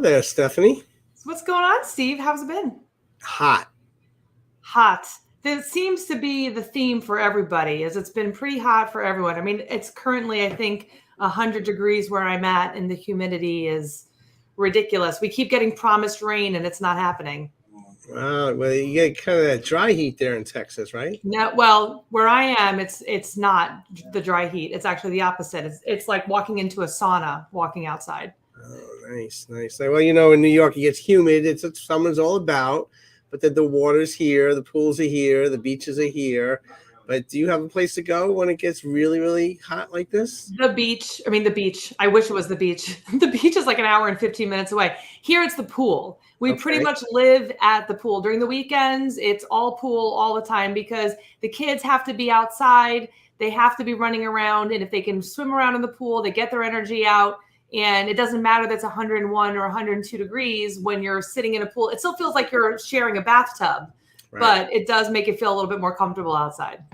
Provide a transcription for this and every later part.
there, Stephanie. So what's going on, Steve? How's it been? Hot. Hot. That seems to be the theme for everybody, is it's been pretty hot for everyone. I mean, it's currently, I think, 100 degrees where I'm at, and the humidity is ridiculous. We keep getting promised rain, and it's not happening. Well, you get kind of that dry heat there in Texas, right? No, well, where I am, it's not the dry heat. It's actually the opposite. It's like walking into a sauna, walking outside. Oh, nice, nice. Well, in New York, it gets humid. It's what summer's all about. But then the water's here, the pools are here, the beaches are here. But do you have a place to go when it gets really, really hot like this? The beach. I mean, the beach. I wish it was the beach. The beach is like an hour and 15 minutes away. Here, it's the pool. We pretty much live at the pool. During the weekends, it's all pool all the time because the kids have to be outside. They have to be running around. And if they can swim around in the pool, they get their energy out. And it doesn't matter that it's 101 or 102 degrees when you're sitting in a pool. It still feels like you're sharing a bathtub, but it does make it feel a little bit more comfortable outside.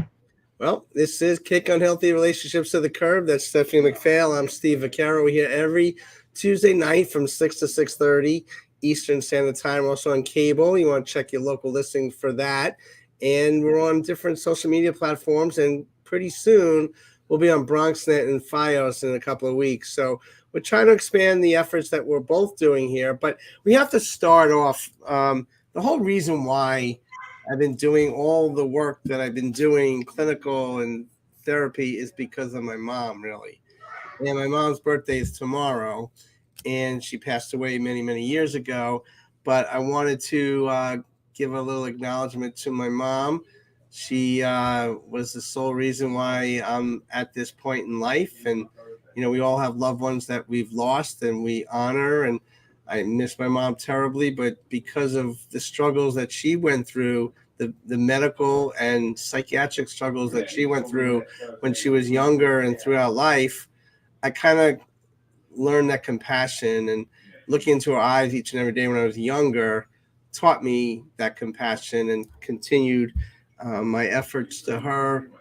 Well, this is Kick Unhealthy Relationships to the Curb. That's Stephanie McPhail. I'm Steve Vaccaro. We're here every Tuesday night from 6 to 6:30 Eastern Standard Time. We're also on cable. You want to check your local listing for that. And we're on different social media platforms. And pretty soon, we'll be on BronxNet and Fios in a couple of weeks. So we're trying to expand the efforts that we're both doing here. But we have to start off. The whole reason why I've been doing all the work that I've been doing, clinical and therapy, is because of my mom, really. And my mom's birthday is tomorrow, and she passed away many, many years ago. But I wanted to give a little acknowledgement to my mom. She was the sole reason why I'm at this point in life. And, we all have loved ones that we've lost and we honor. And I miss my mom terribly, but because of the struggles that she went through, the medical and psychiatric struggles that she went through when she was younger and throughout life, I kind of learned that compassion, and looking into her eyes each and every day when I was younger taught me that compassion, and continued my efforts to her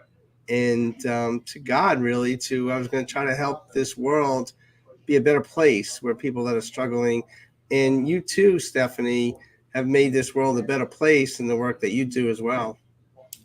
and to God, really. I was going to try to help this world be a better place where people that are struggling, and you too, Stephanie, have made this world a better place in the work that you do as well.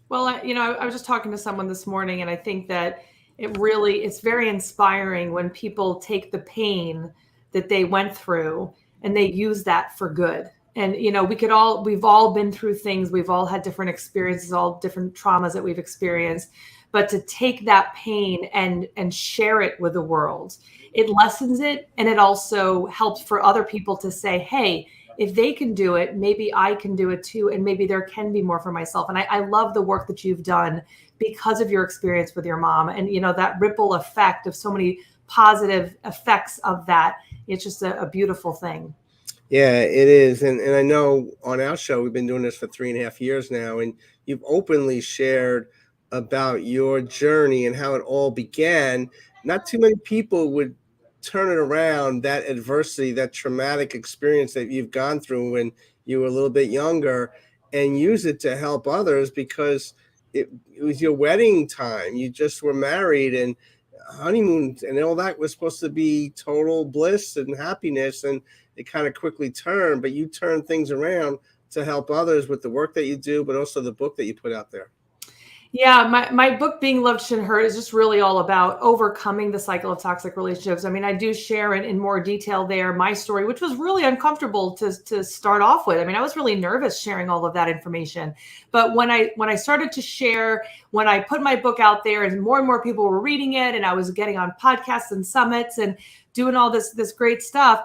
Well, I was just talking to someone this morning, and I think that it's very inspiring when people take the pain that they went through and they use that for good. And, we've all been through things. We've all had different experiences, all different traumas that we've experienced. But to take that pain and share it with the world, it lessens it. And it also helps for other people to say, hey, if they can do it, maybe I can do it too. And maybe there can be more for myself. And I love the work that you've done because of your experience with your mom. And, that ripple effect of so many positive effects of that. It's just a beautiful thing. Yeah, it is. And I know on our show, we've been doing this for 3.5 years now, and you've openly shared about your journey and how it all began. Not too many people would turn it around, that adversity, that traumatic experience that you've gone through when you were a little bit younger, and use it to help others, because it was your wedding time. You just were married, and honeymoon and all that was supposed to be total bliss and happiness, and it kind of quickly turned. But you turned things around to help others with the work that you do, but also the book that you put out there. Yeah, my book, Being Loved Shouldn't Hurt, is just really all about overcoming the cycle of toxic relationships. I mean, I do share in more detail there my story, which was really uncomfortable to start off with. I mean, I was really nervous sharing all of that information. But when I started to share, when I put my book out there and more people were reading it, and I was getting on podcasts and summits and doing all this great stuff,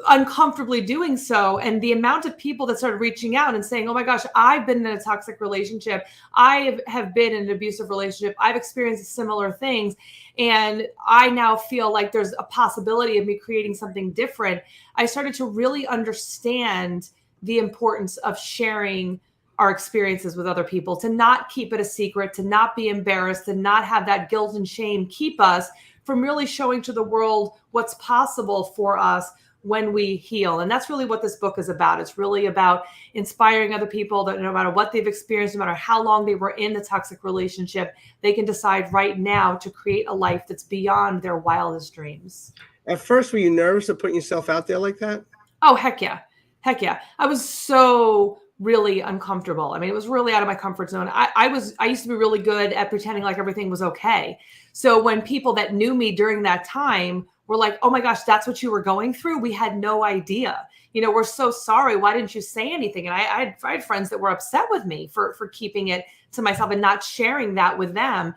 uncomfortably doing so, and the amount of people that started reaching out and saying, oh my gosh, I've been in a toxic relationship, I have been in an abusive relationship, I've experienced similar things, and I now feel like there's a possibility of me creating something different. I started to really understand the importance of sharing our experiences with other people, to not keep it a secret, to not be embarrassed, to not have that guilt and shame keep us from really showing to the world what's possible for us when we heal. And that's really what this book is about. It's really about inspiring other people that no matter what they've experienced, no matter how long they were in the toxic relationship, they can decide right now to create a life that's beyond their wildest dreams. At first, were you nervous of putting yourself out there like that? Oh, heck yeah. Heck yeah. I was so really uncomfortable. I mean, it was really out of my comfort zone. I used to be really good at pretending like everything was okay. So when people that knew me during that time were like, oh my gosh, that's what you were going through, we had no idea. We're so sorry. Why didn't you say anything? And I had friends that were upset with me for keeping it to myself and not sharing that with them.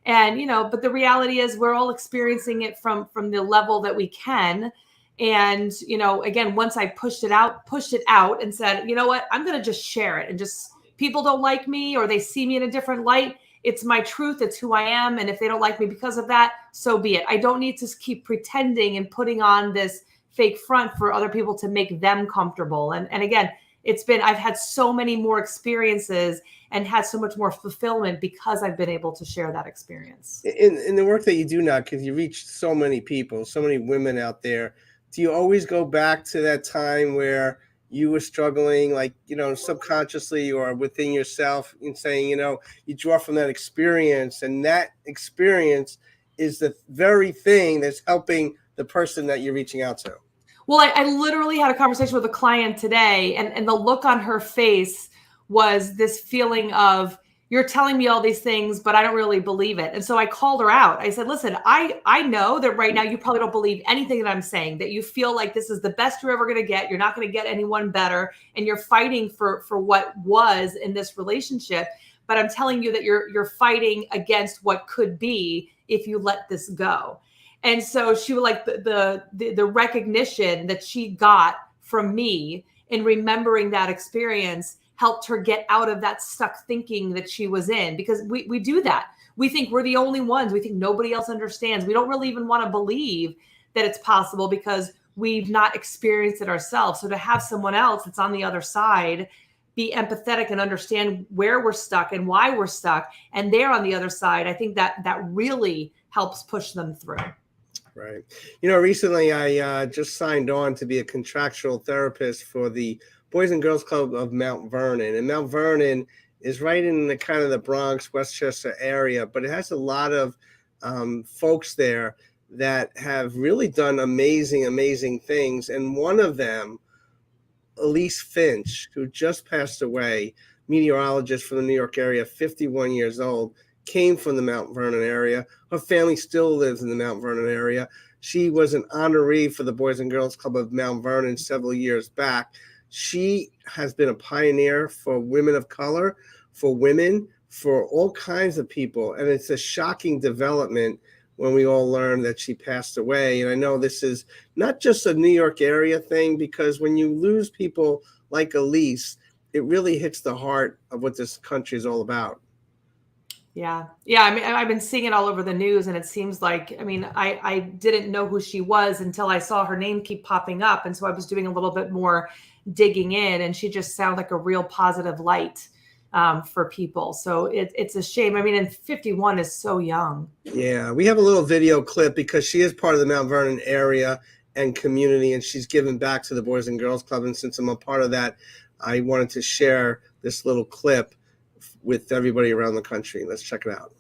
And, but the reality is we're all experiencing it from the level that we can. And, again, once I pushed it out and said, you know what, I'm going to just share it, and just, people don't like me or they see me in a different light. It's my truth. It's who I am. And if they don't like me because of that, so be it. I don't need to keep pretending and putting on this fake front for other people to make them comfortable. And again, I've had so many more experiences and had so much more fulfillment because I've been able to share that experience. In the work that you do now, because you reach so many people, so many women out there, do you always go back to that time where you were struggling, like, subconsciously or within yourself, and saying, you draw from that experience, and that experience is the very thing that's helping the person that you're reaching out to? Well, I literally had a conversation with a client today, and the look on her face was this feeling of, you're telling me all these things, but I don't really believe it. And so I called her out. I said, listen, I know that right now you probably don't believe anything that I'm saying, that you feel like this is the best you're ever going to get. You're not going to get anyone better. And you're fighting for what was in this relationship. But I'm telling you that you're fighting against what could be if you let this go. And so she was like, the recognition that she got from me in remembering that experience helped her get out of that stuck thinking that she was in, because we do that. We think we're the only ones. We think nobody else understands. We don't really even want to believe that it's possible because we've not experienced it ourselves. So to have someone else that's on the other side be empathetic and understand where we're stuck and why we're stuck, and they're on the other side, I think that really helps push them through. Right. Recently I just signed on to be a contractual therapist for the Boys and Girls Club of Mount Vernon. And Mount Vernon is right in the kind of the Bronx, Westchester area, but it has a lot of folks there that have really done amazing, amazing things. And one of them, Elise Finch, who just passed away, meteorologist from the New York area, 51 years old, came from the Mount Vernon area. Her family still lives in the Mount Vernon area. She was an honoree for the Boys and Girls Club of Mount Vernon several years back. She has been a pioneer for women of color, for women, for all kinds of people. And it's a shocking development when we all learn that she passed away. And I know this is not just a New York area thing, because when you lose people like Elise, it really hits the heart of what this country is all about. Yeah. Yeah. I mean, I've been seeing it all over the news, and it seems like, I mean, I didn't know who she was until I saw her name keep popping up. And so I was doing a little bit more digging in, and she just sounded like a real positive light for people. So it's a shame. I mean, and 51 is so young. Yeah. We have a little video clip because she is part of the Mount Vernon area and community, and she's given back to the Boys and Girls Club. And since I'm a part of that, I wanted to share this little clip with everybody around the country. Let's check it out.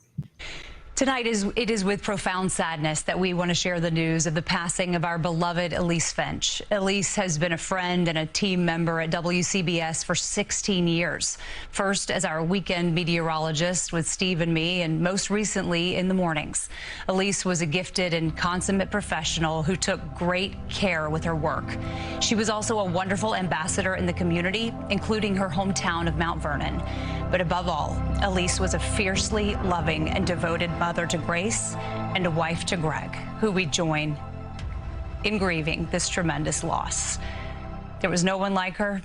Tonight it is with profound sadness that we want to share the news of the passing of our beloved Elise Finch. Elise has been a friend and a team member at WCBS for 16 years. First as our weekend meteorologist with Steve and me, and most recently in the mornings. Elise was a gifted and consummate professional who took great care with her work. She was also a wonderful ambassador in the community, including her hometown of Mount Vernon. But above all, Elise was a fiercely loving and devoted mother to Grace and a wife to Greg, who we join in grieving this tremendous loss. There was no one like her.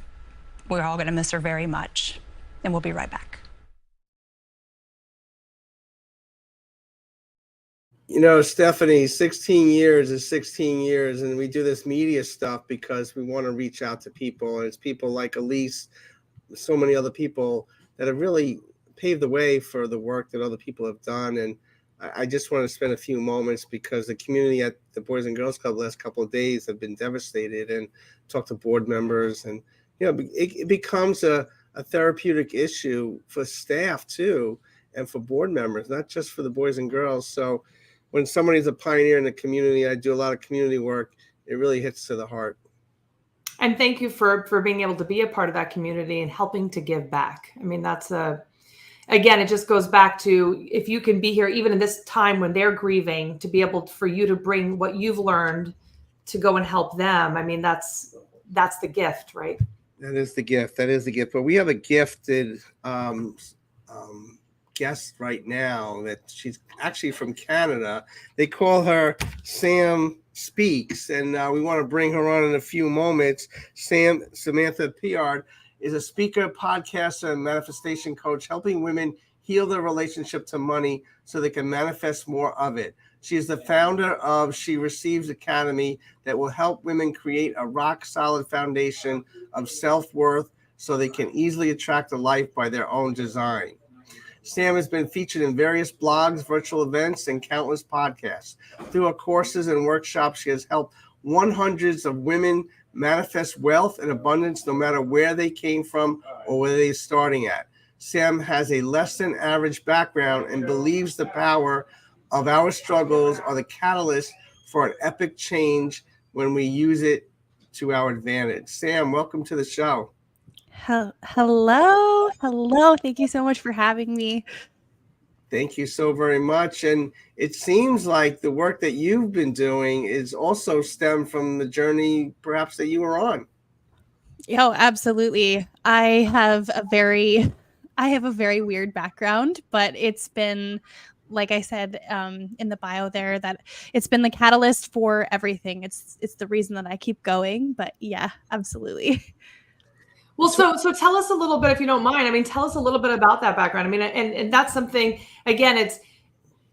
We're all going to miss her very much. And we'll be right back. Stephanie, 16 years is 16 years, and we do this media stuff because we want to reach out to people. And it's people like Elise, so many other people that have really paved the way for the work that other people have done. And I just want to spend a few moments because the community at the Boys and Girls Club the last couple of days have been devastated, and talk to board members. And, it becomes a therapeutic issue for staff too, and for board members, not just for the boys and girls. So when somebody's a pioneer in the community, I do a lot of community work, it really hits to the heart. And thank you for being able to be a part of that community and helping to give back. I mean, again, it just goes back to, if you can be here even in this time when they're grieving, to be able for you to bring what you've learned to go and help them. I mean, that's the gift, right? That is the gift. That is the gift. But we have a gifted guest right now that she's actually from Canada. They call her Sam Speaks, and we want to bring her on in a few moments. Samantha Piard is a speaker, podcaster, and manifestation coach, helping women heal their relationship to money so they can manifest more of it. She is the founder of She Receives Academy that will help women create a rock-solid foundation of self-worth so they can easily attract a life by their own design. Sam has been featured in various blogs, virtual events, and countless podcasts. Through her courses and workshops, she has helped hundreds of women manifest wealth and abundance no matter where they came from or where they're starting at. Sam has a less than average background and believes the power of our struggles are the catalyst for an epic change when we use it to our advantage. Sam, welcome to the show. Hello. Thank you so much for having me. Thank you so very much. And it seems like the work that you've been doing is also stemmed from the journey perhaps that you were on. Oh, absolutely. I have a very weird background, but it's been, like I said in the bio there, that it's been the catalyst for everything. It's the reason that I keep going. But yeah, absolutely. Well, so tell us a little bit, if you don't mind. I mean, tell us a little bit about that background. I mean, and that's something, again, it's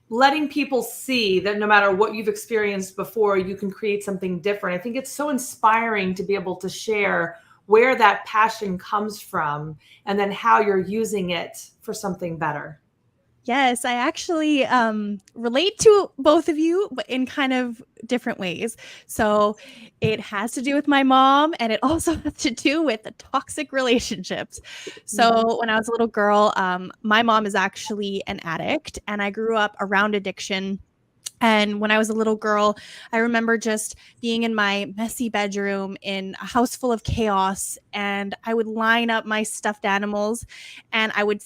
letting people see that no matter what you've experienced before, you can create something different. I think it's so inspiring to be able to share where that passion comes from and then how you're using it for something better. Yes, I actually relate to both of you, but in kind of different ways. So it has to do with my mom, and it also has to do with the toxic relationships. So when I was a little girl, my mom is actually an addict, and I grew up around addiction. And when I was a little girl, I remember just being in my messy bedroom in a house full of chaos, and I would line up my stuffed animals, and I would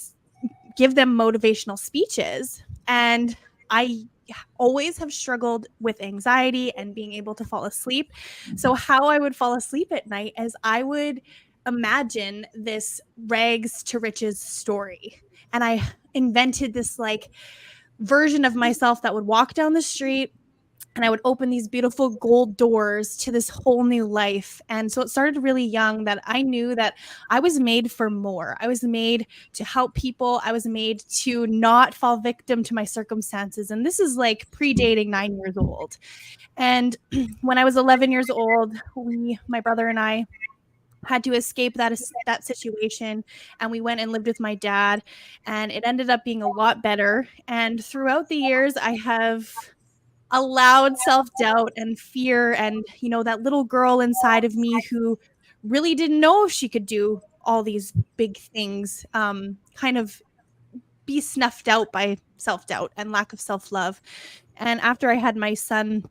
give them motivational speeches. And I always have struggled with anxiety and being able to fall asleep. So how I would fall asleep at night is I would imagine this rags to riches story. And I invented this like version of myself that would walk down the street, and I would open these beautiful gold doors to this whole new life. And so it started really young that I knew that I was made for more. I was made to help people. I was made to not fall victim to my circumstances. And this is like predating 9 years old. And when I was 11 years old, my brother and I had to escape that situation, and we went and lived with my dad, and it ended up being a lot better. And throughout the years, I have allowed self-doubt and fear and that little girl inside of me who really didn't know if she could do all these big things kind of be snuffed out by self-doubt and lack of self-love. And after I had my son,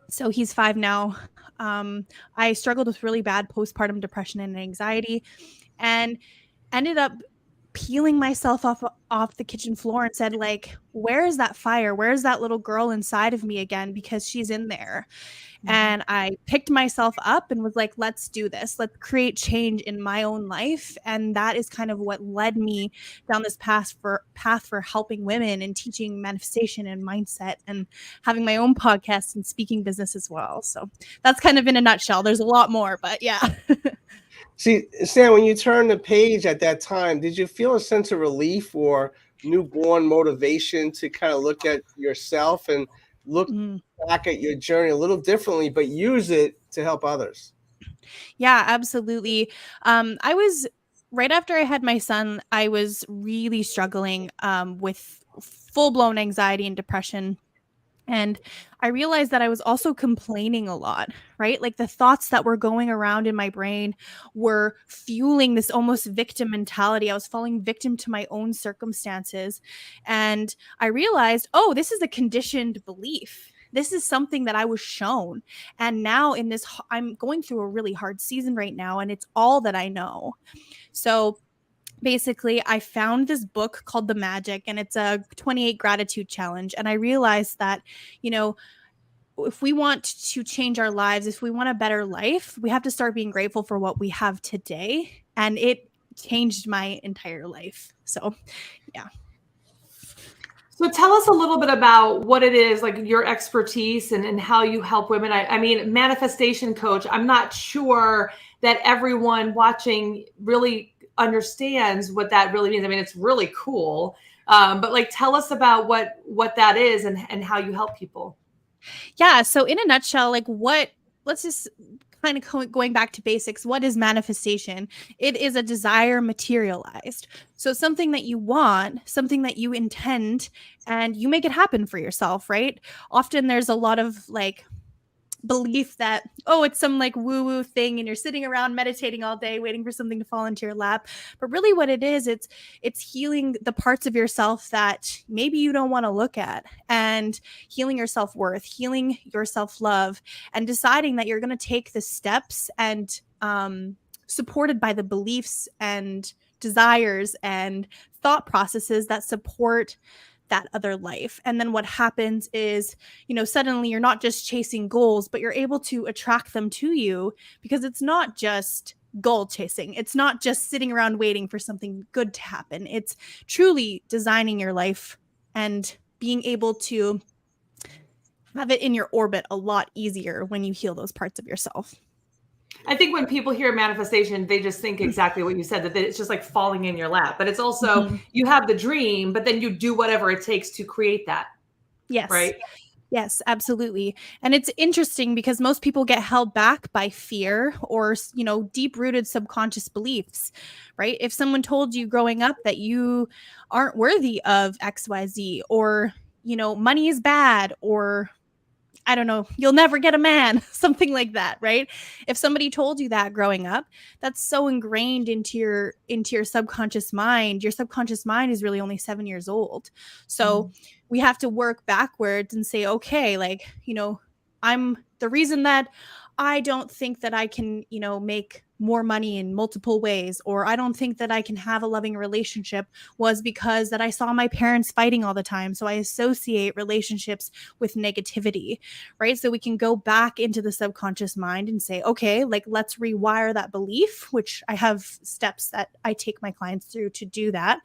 so he's 5 now, I struggled with really bad postpartum depression and anxiety, and ended up peeling myself off the kitchen floor and said, like, where is that fire? Where is that little girl inside of me again? Because she's in there. And I picked myself up and was like, let's do this. Let's create change in my own life. And that is kind of what led me down this path for helping women and teaching manifestation and mindset and having my own podcast and speaking business as well. So that's kind of in a nutshell. There's a lot more, but yeah. See, Sam, when you turned the page at that time, did you feel a sense of relief or newborn motivation to kind of look at yourself and look back at your journey a little differently, but use it to help others? Yeah, absolutely. I was right after I had my son, I was really struggling with full-blown anxiety and depression. And I realized that I was also complaining a lot, right? Like the thoughts that were going around in my brain were fueling this almost victim mentality. I was falling victim to my own circumstances. And I realized, oh, this is a conditioned belief This is something that I was shown. And now in this, I'm going through a really hard season right now, and it's all that I know. So basically, I found this book called The Magic, and it's a 28 gratitude challenge. And I realized that, if we want to change our lives, if we want a better life, we have to start being grateful for what we have today. And it changed my entire life. So, yeah. So tell us a little bit about what it is, like your expertise and how you help women. I mean, manifestation coach, I'm not sure that everyone watching really understands what that really means. I mean, it's really cool. But like, tell us about what that is and how you help people. Yeah. So in a nutshell, let's just kind of going back to basics. What is manifestation? It is a desire materialized. So something that you want, something that you intend, and you make it happen for yourself, right? Often there's a lot of belief that, oh, it's some woo-woo thing and you're sitting around meditating all day waiting for something to fall into your lap. But really what it is, it's healing the parts of yourself that maybe you don't want to look at, and healing your self-worth, healing your self-love, and deciding that you're going to take the steps and supported by the beliefs and desires and thought processes that support that other life. And then what happens is, suddenly you're not just chasing goals, but you're able to attract them to you, because it's not just goal chasing. It's not just sitting around waiting for something good to happen. It's truly designing your life and being able to have it in your orbit a lot easier when you heal those parts of yourself. I think when people hear manifestation, they just think exactly what you said, that it's just like falling in your lap. But it's also, you have the dream, but then you do whatever it takes to create that. Yes. Right? Yes, absolutely. And it's interesting because most people get held back by fear or, deep-rooted subconscious beliefs, right? If someone told you growing up that you aren't worthy of XYZ, or, money is bad, or I don't know, you'll never get a man, something like that, right? If somebody told you that growing up, that's so ingrained into your subconscious mind. Your subconscious mind is really only 7 years old. So we have to work backwards and say, okay, I'm the reason that I don't think that I can, make more money in multiple ways, or I don't think that I can have a loving relationship, was because that I saw my parents fighting all the time. So I associate relationships with negativity, right? So we can go back into the subconscious mind and say, okay, let's rewire that belief, which I have steps that I take my clients through to do that.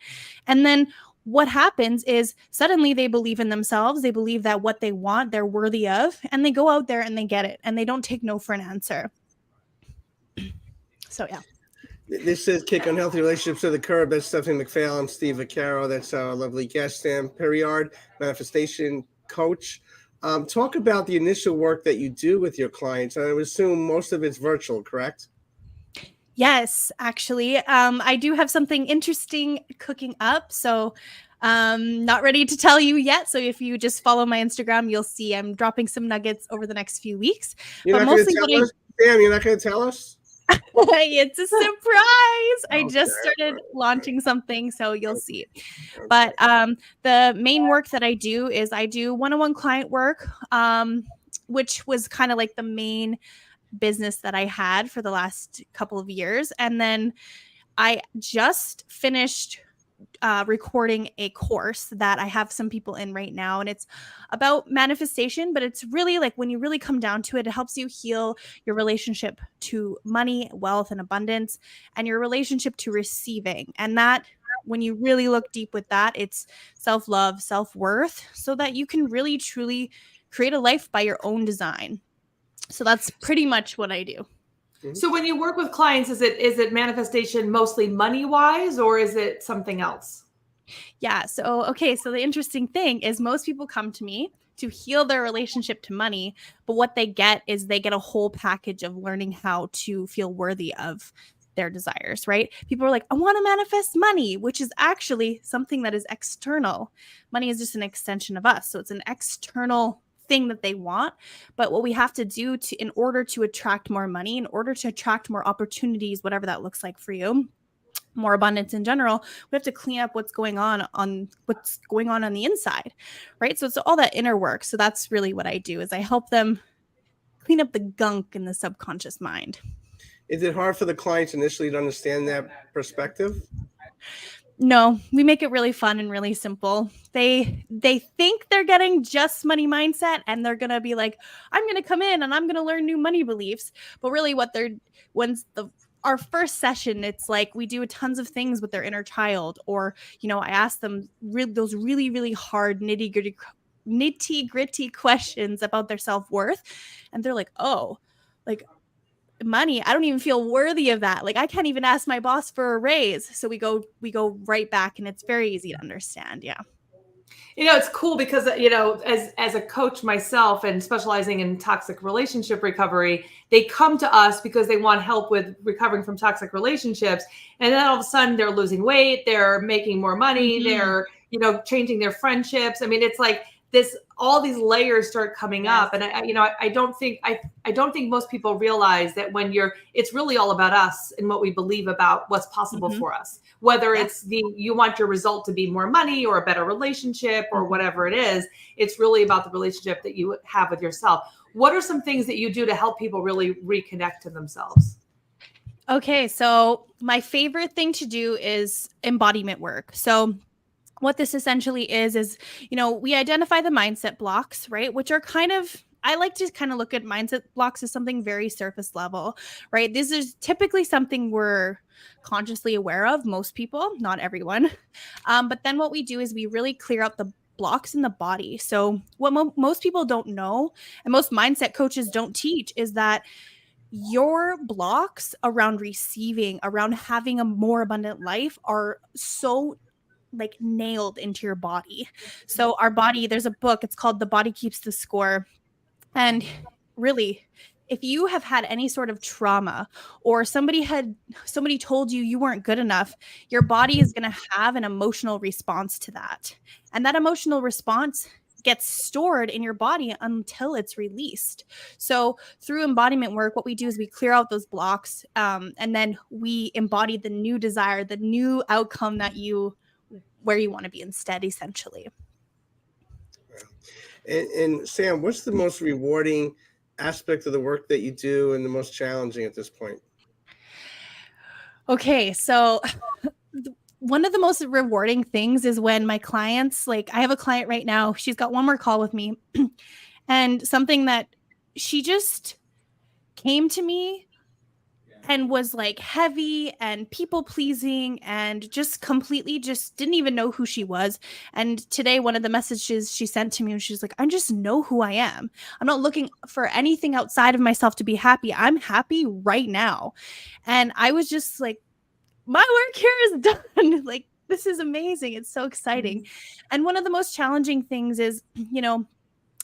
And then what happens is suddenly they believe in themselves. They believe that what they want, they're worthy of, and they go out there and they get it, and they don't take no for an answer. So, yeah. This is Kick Unhealthy Relationships to the Curb. That's Stephanie McPhail. I'm Steve Vaccaro. That's our lovely guest, Sam Perriard, manifestation coach. Talk about the initial work that you do with your clients. I would assume most of it's virtual, correct? Yes, actually. I do have something interesting cooking up. So not ready to tell you yet. So if you just follow my Instagram, you'll see I'm dropping some nuggets over the next few weeks. You're not going to tell us? Sam, you're not going to tell us? It's a surprise. I just started launching something, so you'll see. But the main work that I do is I do one-on-one client work, which was kind of like the main business that I had for the last couple of years. And then I just finished recording a course that I have some people in right now, and it's about manifestation, but it's really when you really come down to it, it helps you heal your relationship to money, wealth, and abundance, and your relationship to receiving. And that, when you really look deep with that, it's self-love, self-worth, so that you can really truly create a life by your own design. So that's pretty much what I do. So when you work with clients, is it manifestation mostly money-wise, or is it something else? Yeah. So the interesting thing is most people come to me to heal their relationship to money, but what they get is they get a whole package of learning how to feel worthy of their desires, right? People are like, I want to manifest money, which is actually something that is external. Money is just an extension of us. So it's an external thing that they want. But what we have to do in order to attract more money, in order to attract more opportunities, whatever that looks like for you, more abundance in general, we have to clean up what's going on the inside, right? So it's all that inner work. So that's really what I do, is I help them clean up the gunk in the subconscious mind. Is it hard for the clients initially to understand that perspective? No, we make it really fun and really simple. They think they're getting just money mindset, and they're gonna be like, I'm gonna come in and I'm gonna learn new money beliefs. But really, our first session, it's like we do tons of things with their inner child, or I ask them those really, really hard nitty gritty questions about their self-worth, and they're like, oh, like, money, I don't even feel worthy of that. Like, I can't even ask my boss for a raise. So we go right back, and it's very easy to understand. Yeah. It's cool because, as a coach myself and specializing in toxic relationship recovery, they come to us because they want help with recovering from toxic relationships. And then all of a sudden they're losing weight, they're making more money, they're, changing their friendships. I mean, it's like all these layers start coming up. And I don't think most people realize that it's really all about us and what we believe about what's possible for us, whether it's you want your result to be more money or a better relationship or whatever it is. It's really about the relationship that you have with yourself. What are some things that you do to help people really reconnect to themselves? Okay. So my favorite thing to do is embodiment work. So what this essentially is, we identify the mindset blocks, right? Which are I like to kind of look at mindset blocks as something very surface level, right? This is typically something we're consciously aware of, most people, not everyone. But then what we do is we really clear out the blocks in the body. So what most people don't know, and most mindset coaches don't teach, is that your blocks around receiving, around having a more abundant life, are so nailed into your body. So our body, there's a book, it's called The Body Keeps the Score. And really, if you have had any sort of trauma, or somebody told you weren't good enough, your body is going to have an emotional response to that. And that emotional response gets stored in your body until it's released. So through embodiment work, what we do is we clear out those blocks, and then we embody the new desire, the new outcome where you want to be instead, essentially. And Sam, what's the most rewarding aspect of the work that you do and the most challenging at this point? Okay, so one of the most rewarding things is when my clients, I have a client right now, she's got one more call with me, and something that she just came to me and was heavy and people pleasing and just completely just didn't even know who she was. And today, one of the messages she sent to me, and she's like, I just know who I am. I'm not looking for anything outside of myself to be happy. I'm happy right now. And I was just like, my work here is done. This is amazing. It's so exciting. And one of the most challenging things is,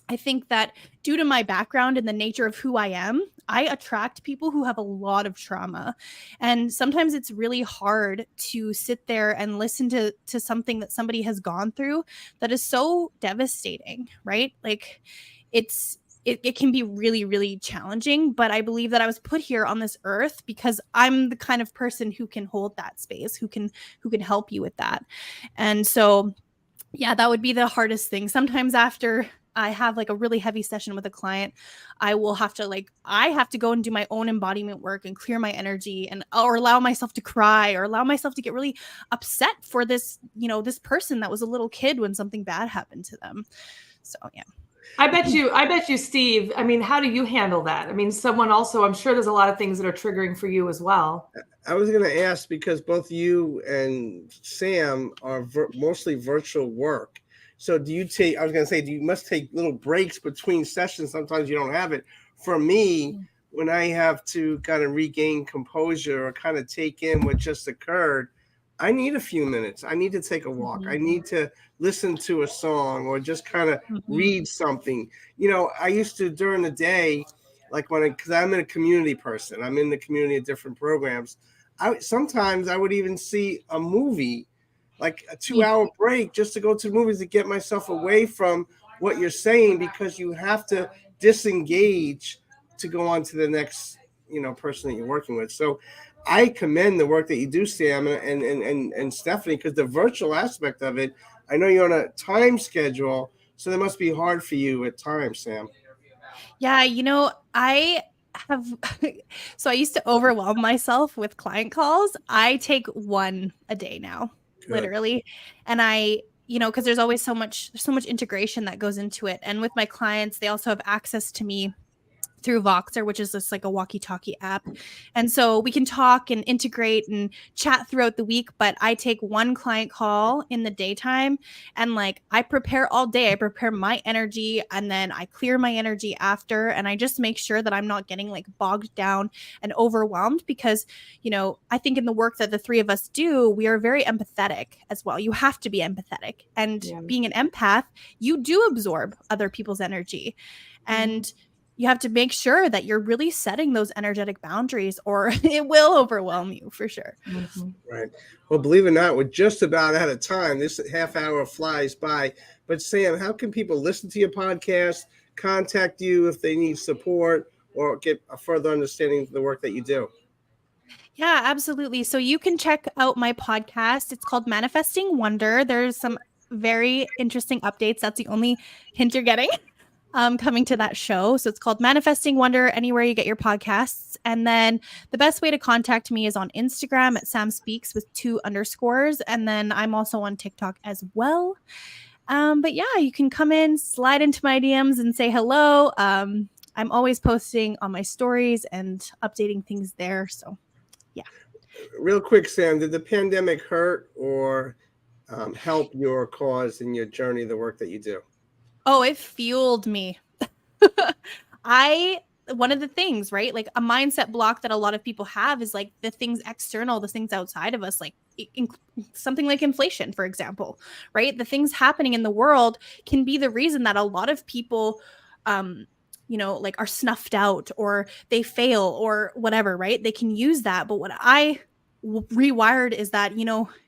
I think that due to my background and the nature of who I am, I attract people who have a lot of trauma. And sometimes it's really hard to sit there and listen to something that somebody has gone through that is so devastating, right? It can be really, really challenging, but I believe that I was put here on this earth because I'm the kind of person who can hold that space, who can help you with that. And so, yeah, that would be the hardest thing. Sometimes after I have a really heavy session with a client, I will have to I have to go and do my own embodiment work and clear my energy, or allow myself to cry, or allow myself to get really upset for this, this person that was a little kid when something bad happened to them. So, yeah. I bet you, Steve, I mean, how do you handle that? I mean, I'm sure there's a lot of things that are triggering for you as well. I was going to ask, because both you and Sam are mostly virtual work. So do you must take little breaks between sessions. Sometimes you don't have it. For me, when I have to kind of regain composure or kind of take in what just occurred, I need a few minutes. I need to take a walk. I need to listen to a song, or just kind of read something. I used to, during the day, because I'm a community person, I'm in the community of different programs. Sometimes I would even see a movie, a 2-hour break, just to go to the movies to get myself away from what you're saying, because you have to disengage to go on to the next, person that you're working with. So I commend the work that you do, Sam and Stephanie, because the virtual aspect of it, I know you're on a time schedule, so that must be hard for you at times, Sam. Yeah, I have so I used to overwhelm myself with client calls. I take one a day now, Good. literally. And because there's always so much integration that goes into it. And with my clients, they also have access to me through Voxer, which is just like a walkie-talkie app. And so we can talk and integrate and chat throughout the week, but I take one client call in the daytime and like I prepare all day. I prepare my energy and then I clear my energy after, and I just make sure that I'm not getting like bogged down and overwhelmed because, I think in the work that the three of us do, we are very empathetic as well. You have to be empathetic. And being an empath, you do absorb other people's energy. And you have to make sure that you're really setting those energetic boundaries or it will overwhelm you for sure. Mm-hmm. Right. Well, believe it or not, we're just about out of time. This half hour flies by. But Sam, how can people listen to your podcast, contact you if they need support or get a further understanding of the work that you do? Yeah, absolutely. So you can check out my podcast. It's called Manifesting Wonder. There's some very interesting updates. That's the only hint you're getting. Coming to that show. So it's called Manifesting Wonder, anywhere you get your podcasts. And then the best way to contact me is on Instagram at Sam Speaks with 2 underscores. And then I'm also on TikTok as well. But yeah, you can come in, slide into my DMs and say hello. I'm always posting on my stories and updating things there. So yeah. Real quick, Sam, did the pandemic hurt or help your cause in your journey, the work that you do? Oh, it fueled me. One of the things, right? Like a mindset block that a lot of people have is like the things external, the things outside of us, like something like inflation, for example, right? The things happening in the world can be the reason that a lot of people, like are snuffed out or they fail or whatever, right? They can use that. But what I rewired is that,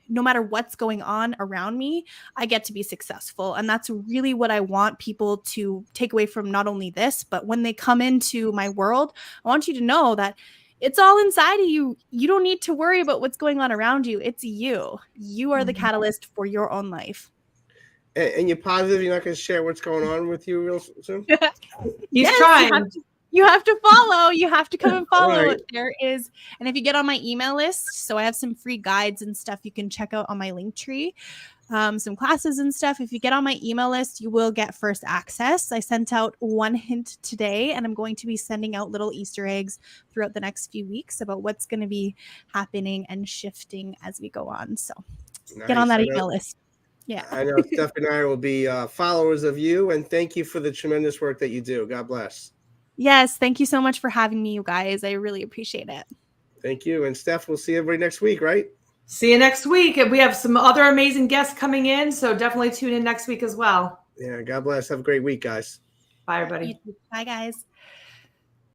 no matter what's going on around me, I get to be successful. And that's really what I want people to take away from not only this, but when they come into my world, I want you to know that it's all inside of you. You don't need to worry about what's going on around you. It's you. You are the catalyst for your own life. And you're positive you're not going to share what's going on with you real soon? He's trying. You have to follow. You have to come and follow. Right. And if you get on my email list, so I have some free guides and stuff you can check out on my Linktree, some classes and stuff. If you get on my email list, you will get first access. I sent out one hint today, and I'm going to be sending out little Easter eggs throughout the next few weeks about what's going to be happening and shifting as we go on. So get on that email list. Yeah. I know Steph and I will be followers of you, and thank you for the tremendous work that you do. God bless. Yes, thank you so much for having me, you guys. I really appreciate it. Thank you. And Steph, we'll see everybody next week, right? See you next week. We have some other amazing guests coming in, so definitely tune in next week as well. Yeah, God bless. Have a great week, guys. Bye, everybody. Bye, guys.